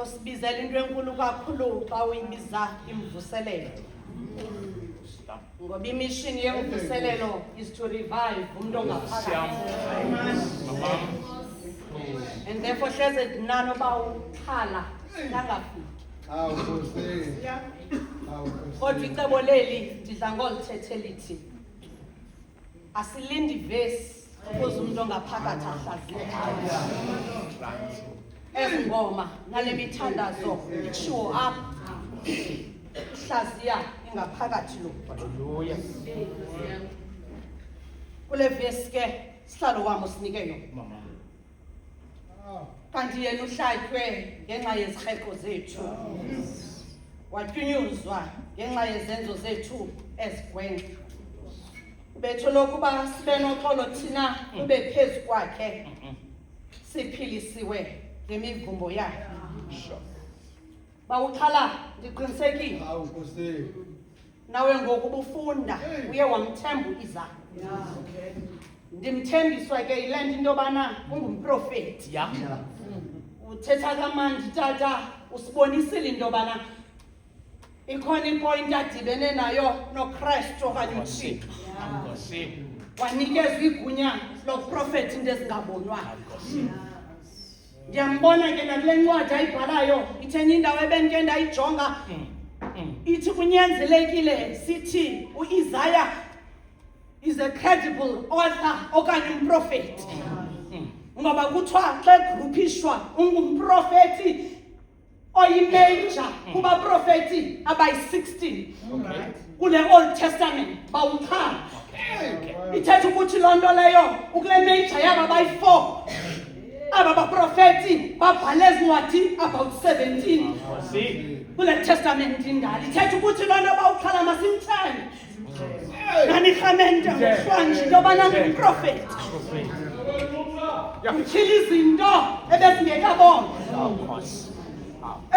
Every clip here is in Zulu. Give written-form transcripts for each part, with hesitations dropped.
Osibizela into enkulu kakhulu xa uyibiza imvuselelo. Ngoba imission yemvuselelo is to revive umuntu ongaphakathi. And therefore hleze nano bawukhala ngangafiki. Kodwa icebo leli ndidla ngolithethe lithi asilindi vesi ukuze umuntu ongaphakathi ahlaziye. Ezingoma nale mithandazo itshiwo apha uhlaziya ingaphakathi lo. Hallelujah. Kule vesi ke sihlalo wami usinike yona. Mama. Kanti yena uhlatywe ngenxa yezirheko zethu. Watyunyuzwa ngenxa yezenzo zethu ezigwenxa. Bethu lokuba sibe noxolo thina ube phezu kwakhe siphilisiwe ngemivumbo yakhe. Bawukhala ndiqinisekile. Nawe ngoku ubufunda uye wamthemba uIsaac. Ndimthembiswa ke yile nto into yobana ungumprofeti. Uthetha kamandi tata usibonisile into yobana ikhona ipoint adibene nayo noKristu okanye uThixo. Wanikezwa igunya loprofeti into ezingabonwayo. Ndiyambona ke nakule ncwadi ayibhalayo ithenye indawo ebendike ndayijonga ithi kunyanzelekile sithi uIsaiah is a credible author okanye umprofeti. Ngoba kuthiwa xa egrupishwa ungumprofeti oyimajor kuba profeti abayi-16 kule Old Testament bawukhala. Ithetha ukuthi loo nto leyo ukule major yaba bayi-4 aba baprofeti babhale ezincwadi about 17 kule Testament indala. Ithetha ukuthi loo nto bawukhala masimthande nganirhamente ngohlwanje into yobana ngumprofeti utyhila izinto ebezingekabonwa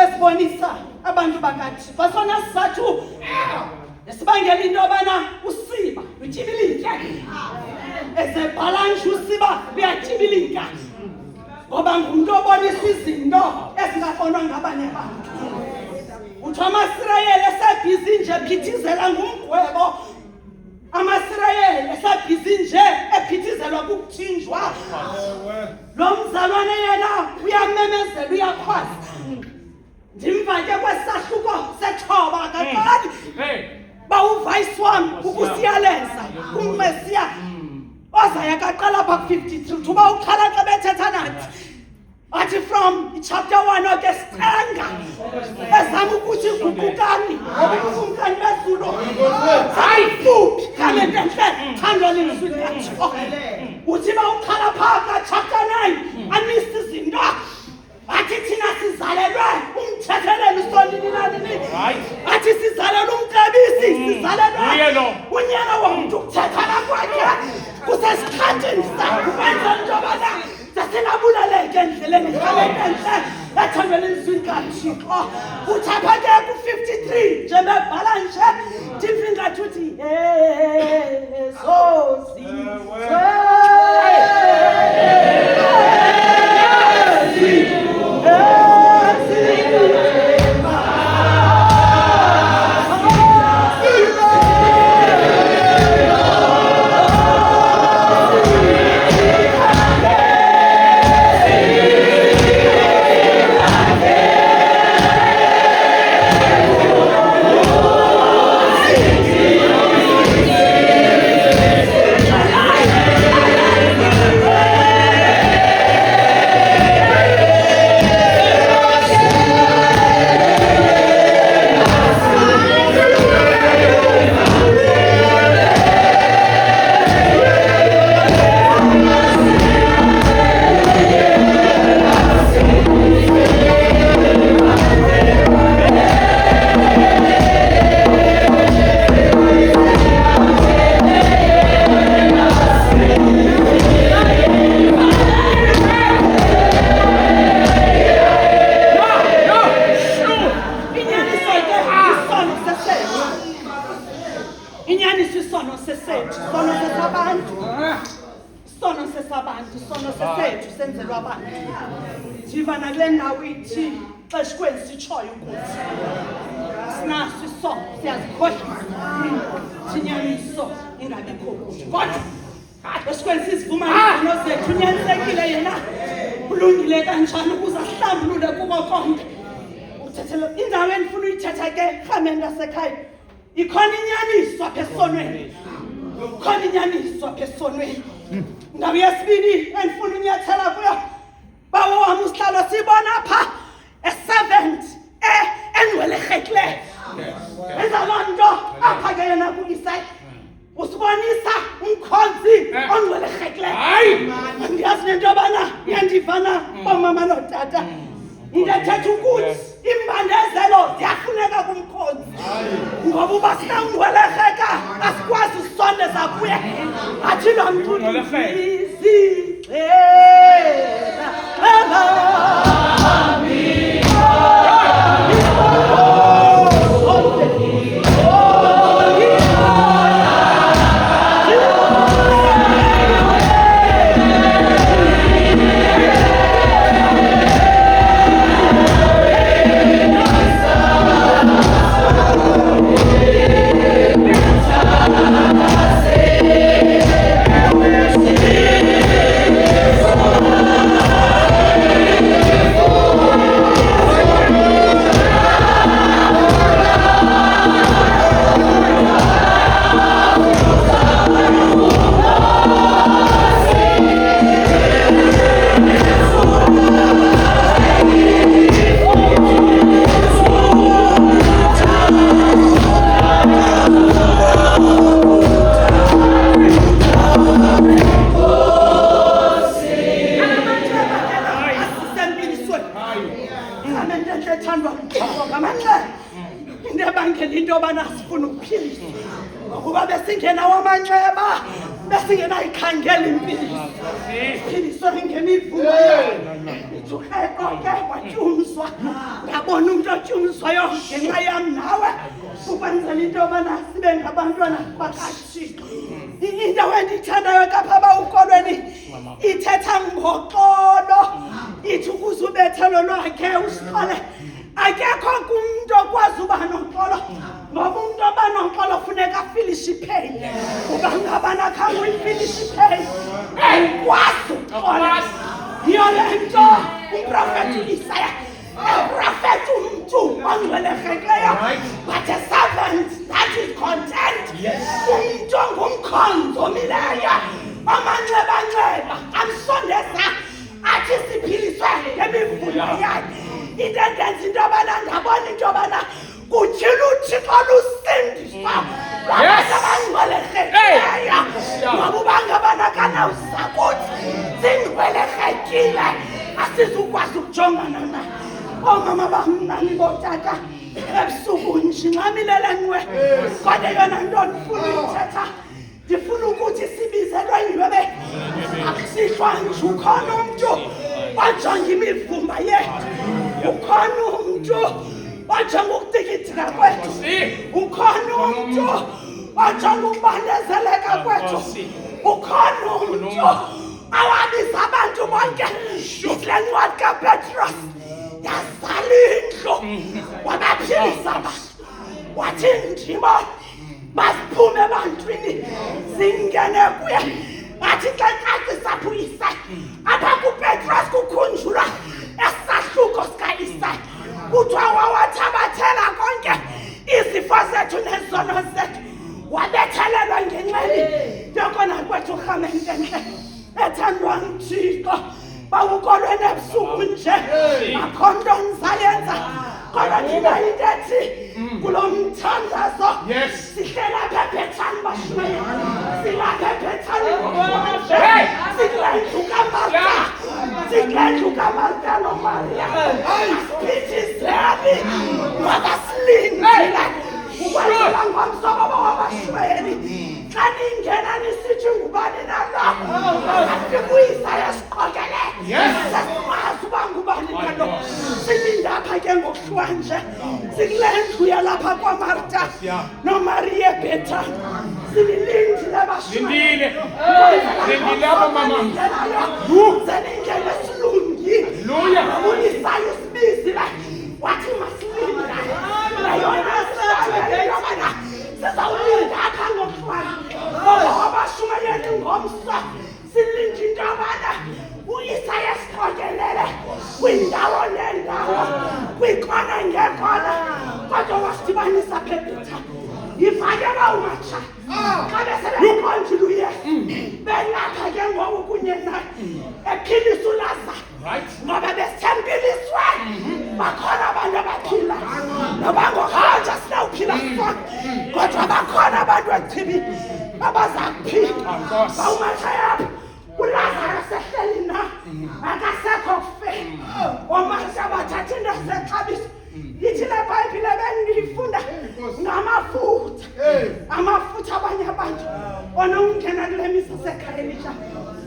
esibonisa abantu bakathi basona sizathu esibangela into yobana usiba lutyibilika ezebhalanje usiba luyatyibilika ngoba ngumntu obonisa izinto ezingabonwa ngabanye abantu. Uthiwa amasirayeli esebhizi nje phithizela ngumgwebo, amasirayeli esebhizi nje ephithizelwa kukuthinjwa. Lo mzalwane yena uyamemezela uyakhwaza. Ndimva ke kwesahluko sethoba kakade bawuvayisi wami ukusiyaleza uMesiya ozaya kaqala apha ku-53 uba ukhala xa bethetha nathi athi from chapter 1 oke sithenga ezama ukuthi guqukani ubufumkani bezulu hayi fuphi kale nto entle thandwa lizwi letho. Uthi ba ukhala phaa chapter 9 amisa izinto athi thina sizalelwe umthethelelo usondini nani athi sizalelwe umcebisi sizalelwe unyana womntu ukuthethana kwakhe kusesikhathini sakho kwenza into yobana sasingabuleleke endleleni ikhalekentle ethandwe lizwi likaThixo. Uthi apha ke ku-53 nje bebhala nje ndimva ingathi uthi ndiva nakule ndawo ithi xeshikweni sitshoyo ukuthi sinaso iso siyazikhohlisa thinyaniso ingabikho kuthi kodwa xeshikweni sizivuma izivuno zethu unyanisekile yena ulungile kanjani ukuze ahlambulule kuko konke uthethelo indawo endifuna uyithetha ke rhamente asekhaya ikhona inyaniso apha esonweni khona inyaniso apha esonweni ndawo yesibini endifuna unyathela kuyo bawo wam usihlalo siyibona apha a-servant engcwelerhekileyo enza loo nto apha ke yena ku-Isayi usibonisa umkhonzi ongcwelerhekileyo andiyazi nento yobana uyandivana oomama nootata into ethetha ukuthi imbandezelo ziyafuneka kumkhonzi ngoba uba sinawungcwelerheka asikwazi usisondeza kuye athi loo mntu besingenayikhangela impilo iphiliso ngemivumo ithukeko ke watyumzwa ngabona umntu otyumzwayo ngenxa yam nawe ukwenzela into yobana sibe ngabantwana bakaThixo into endiyithandayo kapha ukolweni ithetha ngoxolo ithi ukuze ubethelo lwakhe usiqale akekho kumntu okwazi uba noxolo ngoba umntu oba noxolo funeka afilishe ipheyini uba ngabana khange uyifilishe ipheyini ayikwazi uxola yiyo le nto uprofethi uIsaya eprofethi umntu ongcwelerhekileyo but a servant that is content umntu ongumkhonzi omileyo omanxebanxeba amsondeza athi siphiliswe ngemivulo yakhe into endenza into yobana ndabona into yobana kutyhila uThixo lusindiswa lwabantu abangcwelerhekileyo ngoba ubangabonakala uzakuthi zingcwelerhekile asizukwazi ukujongana nayo oomama bamnani bootata ebusuku njinxamilele nwe kodwa yona nto ndifuna uyithetha ndifuna ukuthi sibizelwe indlwebe akusihlwa nje ukhona umntu ojonga imivumba yethu ukhona umntu ojonga ukutikithika kwethu ukhona umntu ojonga ukubandezeleka kwethu ukhona umntu awabiza abantu bonke kule ncwadi kaPetros yazala indlu wabaphilisa abantu wathi ndimo masiphume ebantwini zingene kuye athi xa ncacisa apho uIsaya apha kuPetros kukhunjulwa esahluko sika-Isaya kuthiwa wawathabathela konke izifo zethu nezono zethu wabethelelwa ngenxeni yokona kwethu urhamente ntle ethandwa nguThixo bawukolweni ebusuku nje akho nto ndizayenza kodwa thina into ethi kulo mthandazo sihlela apha eBhethani bashumele silapha eBhethani sikule ndlu kaMartha sikule ndlu kaMartha noMaria asiphithizeli ngoba silindile ukwenzela ngomso baba wabashumeli xa ningena nisithi ngubani nalo afike uIsaya siqokele sesimazi uba ngubani nalo silinde apha ke ngokuhlwanje sikule ndlu yalapha kwaMartha noMaria eBhethani sililindile bashumele apha mama zeningene silungile uyisayo usibizi la wathi masilinda layona sethebana sizawulinda apha ngokuhlala abashumayeli ngomso silinde into abana uyisaya siqokelele kwindawo nendawo kwikona ngekona kodwa wasidibanisa phephetha ifakela umatsha xa besebeyiqondile uyesu belapha ke ngoku kunye naye ephilisa ulaza ngoba besithempiliswe bakhona abantu abaphila noba ngokuhanjwa sinawuphila sona kodwa bakhona abantu echibini abaza kuphila bawumatsha yapha ulazaro sehleli na akasekho kufela omatsha bathatha into zexabiso yithi le bhayibhile bendiyifunda ngamafutha amafutha abanye abantu onokungena kule misa sekhaya elisha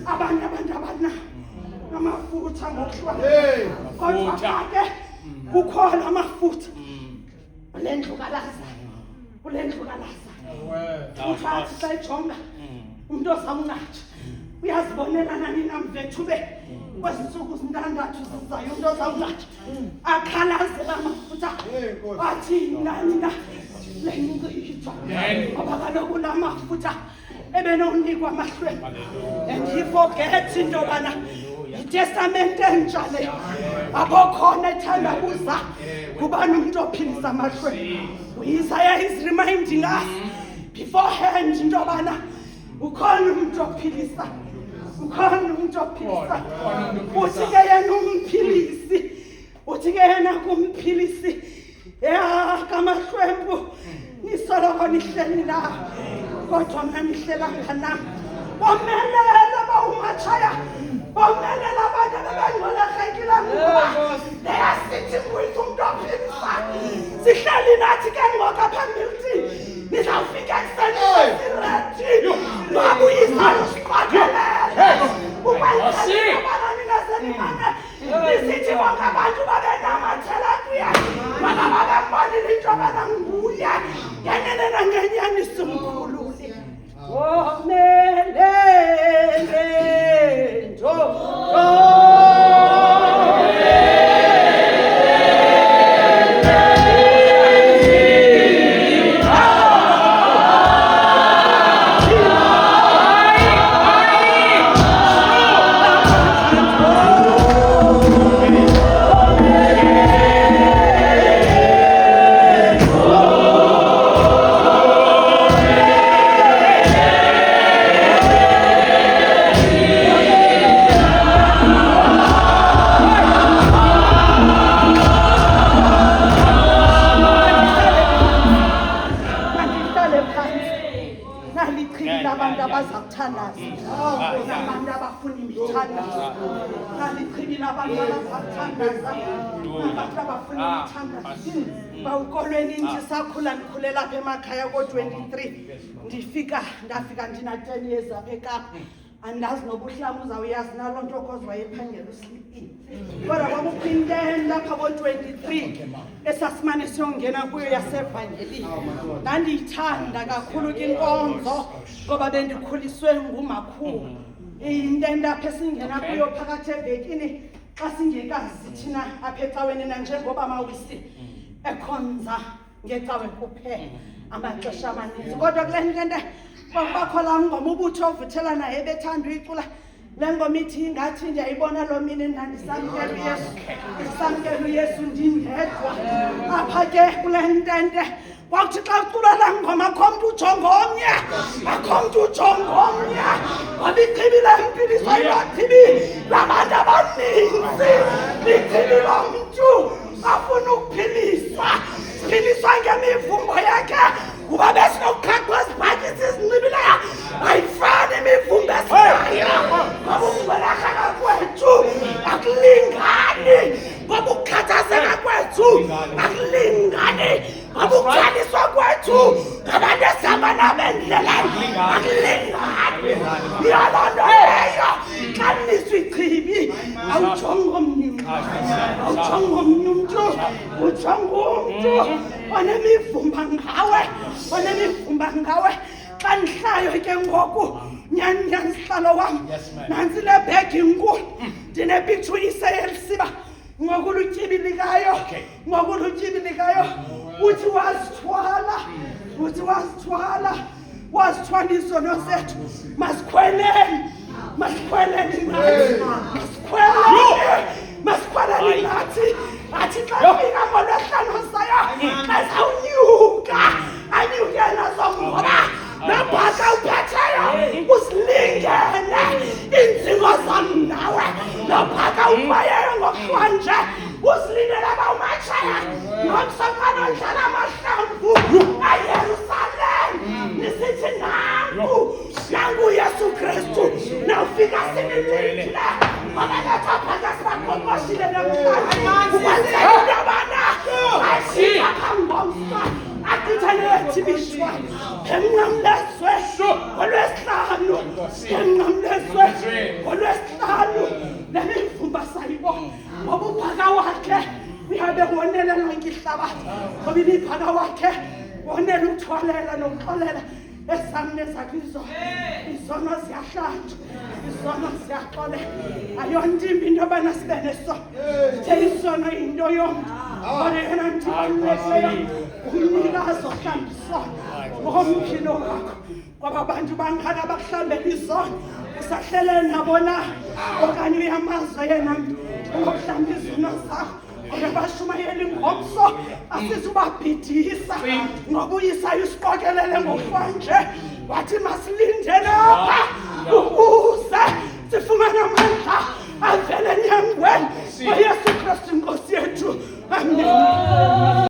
abanye abantu abanawo amafutha ngokuhlala kodwa ke kukhona amafutha kule ndlukalaza uthathi sayijonga umuntu ozamngatsha uyazibonelana nina mvethube kwezinsuku zintandathu zizayo umuntu ozamngatsha akhalazela amafutha athi nina le nkcitho ngoba kaloku la mafutha ebenonikwa amahlweni and he forgets into yobana yitestamente entsha le akokhona ethanda kuza kubani umuntu ophilisa amahlweni uIsaiah is reminding us beforehand into yobana ukhona umuntu ophilisa uthi ke yena umphilisi uthi ke yena kumphilisi kamahlwempu nisoloko nihleli la kodwa mna nihlelanga nam bomelela bawumatshaya bomelela abantu abebengcwelekekile ngoba leyasithi kwethu umuntu ophilisa sihleli nathi ke ngoku phambili nizawufika ekuseni siredi ngoba uyisayo siqokelele ukwenzela ningasenimane nisithi bonke abantu babenamathela kuye ngoba babembonile into abananguye ngenene nangenyani simkhululi womelele abantu abafuna imithandazo nalichibile abantu abazathandaza abantu abafuna imithandazo bawukolweni ndisakhula ndikhulela apha emakhaya ko-23 ndafika ndina 10 years apha eKapa andazi nobuhlamu uzawuyazi naloo nto kozwa yephangela uslipini kodwa kwakukho intento apha ko-23 esasimane siyongena kuyo yasevangelini ndandiyithanda kakhulu ke inkonzo ngoba bendikhuliswe ngumakhulu intento apha esingena kuyo phakathi evekini xa singekazi thina apha ecaweni nanjengoba mawisi ekhonza ngecawe kuphela amaxesha amaninzi kodwa kule ntente bakho laa ngoma ubutho ovuthela naye bethanda uyicula le ngoma ithi ingathi ndiyayibona loo mini ndisamkela uyesu ndindedwa apha ke kule ntente kwakuthi xa ucula laa ngoma akho mntu ujonga omnye ngoba ichibile impiliso ilochibi labantu abaninzi lichibi lo mntu afuna ukuphiliswa siphiliswa ngemivumbo yakhe kuba besinokukhaqa izibhatyi sizinxibileyo ayifani imivumbo esinayo ngoba ukungcwelakala kwethu akulingani ngoba ukukhathazeka kwethu akulingani ngoba ukujaliswa kwethu ngabantu esihamba nabo endleleni akulingani yaloo nto leyo xa niswa ichibi awujongi omnye umntu ujonga umntu onemivumba ngawe Kanhlayo ke ngoku nyani sihlalo wami. Yes, ma'am. Nansi le bag inkulu. Ndine picture iseyelisiba. Ngoku lutyibilikayo. Okay. Ngoku lutyibilikayo. Uthi wazithwala. Uthi wazithwala. Wazithwala izono zethu. Masikhweleni. Masikhweleni nathi. Masikhweleni nathi. Athi xa fika ngolwesihlanu saya. Azawunyuka. Anyukela zongoba. Nabhaka uphetheyo. Usilingene. Inzingo zam nawe. Nabhaka upayeyo ngokuhlanje. Usilindele bawumatshaya. Nomsokano ndlala amahlamvu. AyeruSalem. Nisithi nangu. Nangu Yesu Kristu. Nawufika sinilindile. Mabeletha phakathi bakokoshile namhlanje. Ukwenzela into yobana. Ashika phambi komsa. Akuthanethi bishwa. Emnqamlezwe. Ngolwesihlanu. Emnqamlezwe. Ngolwesihlanu. Lemivumba sayibo. Ngoba uphaka wakhe. Uyabe wonela lonke ihlabathi. Ngoba imiphaka wakhe. Wonela ukuthwalela nokuxolela. Esamne zakizo. Izono ziyahlanjwa. Izono ziyaxole. Ayontimbi into yobana sibe nesono. Ithe isono yinto yomntu. Kodwa yena ndimleyo. Umnikazi ohlamba isono. Ngomphilo wakho. Ngoba abantu bangaka bakuhlambela isono. Usahlele nabo na. Okanye uyamazi yena ngokuhlamba izono zakho. Kodwa bashumayela ingomso asizubabhidisa ngoba uyisayo usiqokelele ngokwanje wathi masilinde lapha